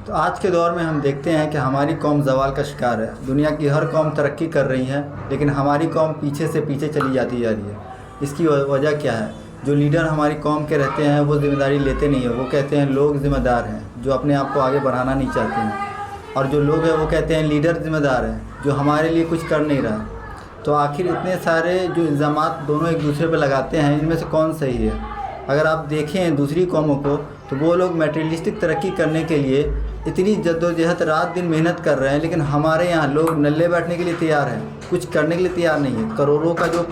تو آج کے دور میں ہم دیکھتے ہیں کہ ہماری قوم زوال کا شکار ہے. دنیا کی ہر قوم ترقی کر رہی ہے لیکن ہماری قوم پیچھے سے پیچھے چلی جاتی جا رہی ہے. اس کی وجہ کیا ہے؟ جو لیڈر ہماری قوم کے رہتے ہیں وہ ذمہ داری لیتے نہیں ہیں. وہ کہتے ہیں لوگ ذمہ دار ہیں جو اپنے آپ کو آگے بڑھانا نہیں چاہتے ہیں, اور جو لوگ ہیں وہ کہتے ہیں لیڈر ذمہ دار ہیں جو ہمارے لیے کچھ کر نہیں رہا. تو آخر اتنے سارے جو الزامات دونوں ایک دوسرے پہ لگاتے ہیں, ان میں سے کون صحیح ہے؟ اگر آپ دیکھیں دوسری قوموں کو تو وہ لوگ میٹریلسٹک ترقی کرنے کے لیے اتنی جدوجہد رات دن محنت کر رہے ہیں, لیکن ہمارے یہاں لوگ نلے بیٹھنے کے لیے تیار ہیں, کچھ کرنے کے لیے تیار نہیں ہے. کروڑوں کا جو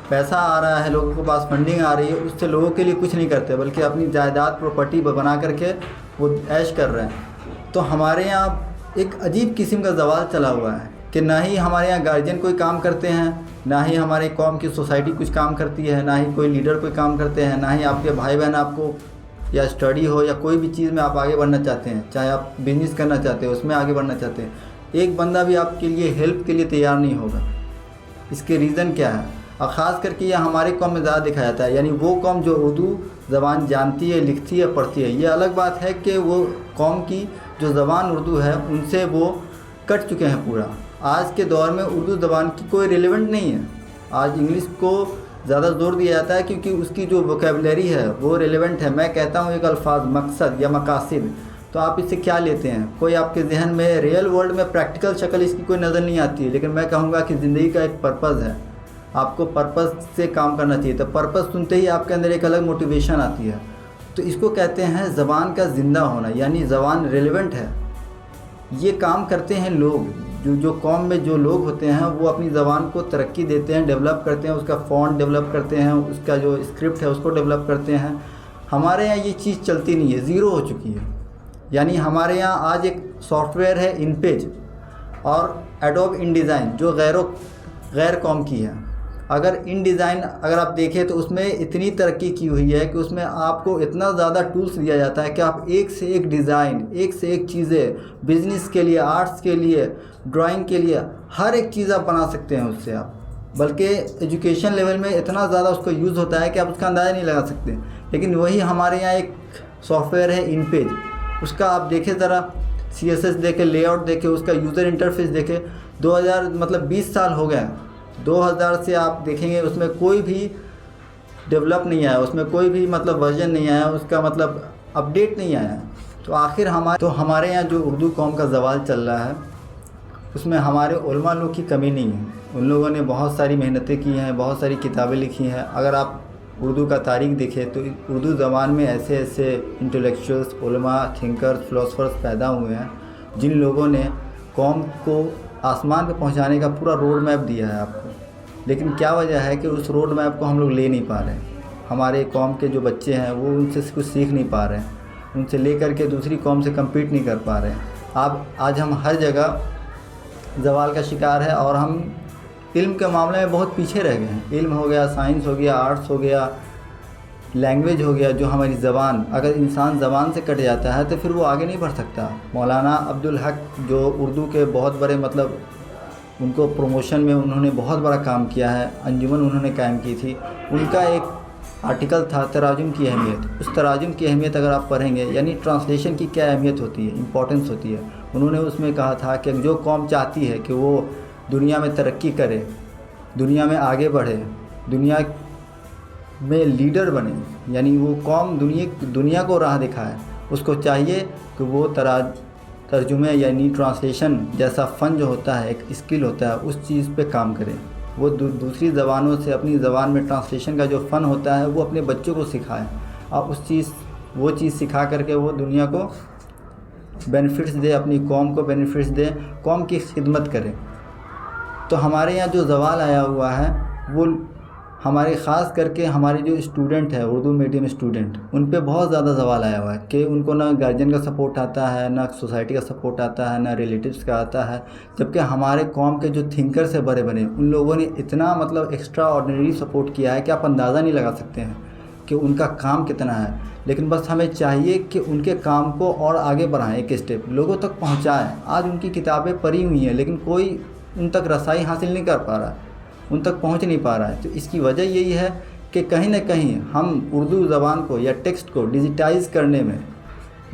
پیسہ آ رہا ہے, لوگوں کے پاس فنڈنگ آ رہی ہے, اس سے لوگوں کے لیے کچھ نہیں کرتے بلکہ اپنی جائیداد پراپرٹی بنا کر کے وہ عیش کر رہے ہیں. تو ہمارے یہاں ایک عجیب قسم کا زوال چلا ہوا ہے کہ نہ ہی ہمارے یہاں گارجین کوئی کام کرتے ہیں, نہ ہی ہماری قوم کی سوسائٹی کچھ کام کرتی ہے, نہ ہی کوئی لیڈر کوئی کام کرتے ہیں, نہ ہی آپ کے بھائی بہن آپ کو یا اسٹڈی ہو یا کوئی بھی چیز میں آپ آگے بڑھنا چاہتے ہیں, چاہے آپ بزنس کرنا چاہتے ہیں اس میں آگے بڑھنا چاہتے ہیں, ایک بندہ بھی آپ کے لیے ہیلپ کے لیے تیار نہیں ہوگا. اس کے ریزن کیا ہے؟ اور خاص کر کے یہ ہماری قوم میں زیادہ دکھایا جاتا ہے. یعنی وہ قوم جو اردو زبان جانتی ہے, لکھتی ہے, پڑھتی ہے. یہ الگ بات ہے کہ وہ قوم کی جو زبان اردو ہے ان سے وہ کٹ چکے ہیں پورا. آج کے دور میں اردو زبان کی کوئی ریلیونٹ نہیں ہے. آج انگلش کو زیادہ زور دیا جاتا ہے کیونکہ اس کی جو ووکیبلری ہے وہ ریلیونٹ ہے. میں کہتا ہوں ایک الفاظ مقصد یا مقاصد, تو آپ اس سے کیا لیتے ہیں؟ کوئی آپ کے ذہن میں ریئل ورلڈ میں پریکٹیکل شکل اس کی کوئی نظر نہیں آتی ہے. لیکن میں کہوں گا کہ زندگی کا ایک پرپز ہے, آپ کو پرپز سے کام کرنا چاہیے. تو پرپز سنتے ہی آپ کے اندر ایک الگ موٹیویشن آتی ہے. تو اس کو کہتے ہیں زبان کا زندہ ہونا, یعنی زبان ریلیونٹ ہے. یہ کام کرتے ہیں لوگ, جو قوم میں جو لوگ ہوتے ہیں وہ اپنی زبان کو ترقی دیتے ہیں, ڈیولپ کرتے ہیں, اس کا فونٹ ڈیولپ کرتے ہیں, اس کا جو اسکرپٹ ہے اس کو ڈیولپ کرتے ہیں. ہمارے یہاں یہ چیز چلتی نہیں ہے, زیرو ہو چکی ہے. یعنی ہمارے یہاں آج ایک سافٹ ویئر ہے ان پیج اور ایڈوب ان ڈیزائن جو غیر قوم کی ہے. اگر ان ڈیزائن اگر آپ دیکھیں تو اس میں اتنی ترقی کی ہوئی ہے کہ اس میں آپ کو اتنا زیادہ ٹولس دیا جاتا ہے کہ آپ ایک سے ایک ڈیزائن, ایک سے ایک چیزیں, بزنس کے لیے, آرٹس کے لیے, ڈرائنگ کے لیے, ہر ایک چیز آپ بنا سکتے ہیں اس سے آپ. بلکہ ایجوکیشن لیول میں اتنا زیادہ اس کو یوز ہوتا ہے کہ آپ اس کا اندازہ نہیں لگا سکتے. لیکن وہی ہمارے یہاں ایک سافٹ ویئر ہے ان پیج, اس کا آپ دیکھیں ذرا, CSS دیکھیں, لے آؤٹ دیکھیں, اس کا یوزر انٹرفیس دیکھیں. 2020 سال ہو گئے, 2000 سے آپ دیکھیں گے اس میں کوئی بھی ڈیولپ نہیں آیا, اس میں کوئی بھی ورژن نہیں آیا, اس کا اپڈیٹ نہیں آیا. تو آخر ہمارے یہاں جو اردو قوم کا زوال چل رہا ہے اس میں ہمارے علماء لوگ کی کمی نہیں ہے. ان لوگوں نے بہت ساری محنتیں کی ہیں, بہت ساری کتابیں لکھی ہیں. اگر آپ اردو کا تاریخ دیکھیں تو اردو زبان میں ایسے ایسے انٹلیکچوئلس, علماء, تھنکرز, فلاسفرز پیدا ہوئے ہیں جن لوگوں نے قوم کو آسمان پہ پہنچانے کا پورا روڈ میپ دیا ہے آپ کو. لیکن کیا وجہ ہے کہ اس روڈ میپ کو ہم لوگ لے نہیں پا رہے ہیں. ہمارے قوم کے جو بچے ہیں وہ ان سے کچھ سیکھ نہیں پا رہے ہیں, ان سے لے کر کے دوسری قوم سے کمپیٹ نہیں کر پا رہے ہیں. آج ہم ہر جگہ زوال کا شکار ہے اور ہم علم کے معاملے میں بہت پیچھے رہ گئے ہیں. علم ہو گیا, سائنس ہو گیا, آرٹس ہو گیا, لینگویج ہو گیا. جو ہماری زبان, اگر انسان زبان سے کٹ جاتا ہے تو پھر وہ آگے نہیں بڑھ سکتا. مولانا عبدالحق جو اردو کے بہت بڑے ان کو پروموشن میں انہوں نے بہت بڑا کام کیا ہے, انجمن انہوں نے قائم کی تھی. ان کا ایک آرٹیکل تھا تراجم کی اہمیت. اس تراجم کی اہمیت اگر آپ پڑھیں گے, یعنی ٹرانسلیشن کی کیا اہمیت ہوتی ہے, امپورٹنس ہوتی ہے. انہوں نے اس میں کہا تھا کہ جو قوم چاہتی ہے کہ وہ دنیا میں ترقی کرے, دنیا میں آگے بڑھے, دنیا میں لیڈر بنے, یعنی وہ قوم دنیا کو راہ دکھائے, اس کو چاہیے کہ وہ ترجمے یعنی ٹرانسلیشن جیسا فن جو ہوتا ہے, ایک اسکل ہوتا ہے, اس چیز پہ کام کرے. وہ دوسری زبانوں سے اپنی زبان میں ٹرانسلیشن کا جو فن ہوتا ہے وہ اپنے بچوں کو سکھائے, اور وہ چیز سکھا کر کے وہ دنیا کو بینیفٹس دے, اپنی قوم کو بینیفٹس دے, قوم کی خدمت کرے. تو ہمارے یہاں جو زوال آیا ہوا ہے وہ ہمارے خاص کر کے ہمارے جو اسٹوڈنٹ ہے, اردو میڈیم اسٹوڈنٹ, ان پہ بہت زیادہ زوال آیا ہوا ہے کہ ان کو نہ گارجین کا سپورٹ آتا ہے, نہ سوسائٹی کا سپورٹ آتا ہے, نہ ریلیٹیوز کا آتا ہے. جبکہ ہمارے قوم کے جو تھنکرز ہیں بڑے بڑے, ان لوگوں نے اتنا ایکسٹرا آرڈنری سپورٹ کیا ہے کہ آپ اندازہ نہیں لگا سکتے ہیں کہ ان کا کام کتنا ہے. لیکن بس ہمیں چاہیے کہ ان کے کام کو اور آگے بڑھائیں, ایک اسٹیپ لوگوں تک پہنچائیں. آج ان کی کتابیں پڑھی ہوئی ہیں لیکن کوئی ان تک رسائی حاصل نہیں کر پا رہا ہے, ان تک پہنچ نہیں پا رہا ہے. تو اس کی وجہ یہی ہے کہ کہیں نہ کہیں ہم اردو زبان کو یا ٹیکسٹ کو ڈیجیٹائز کرنے میں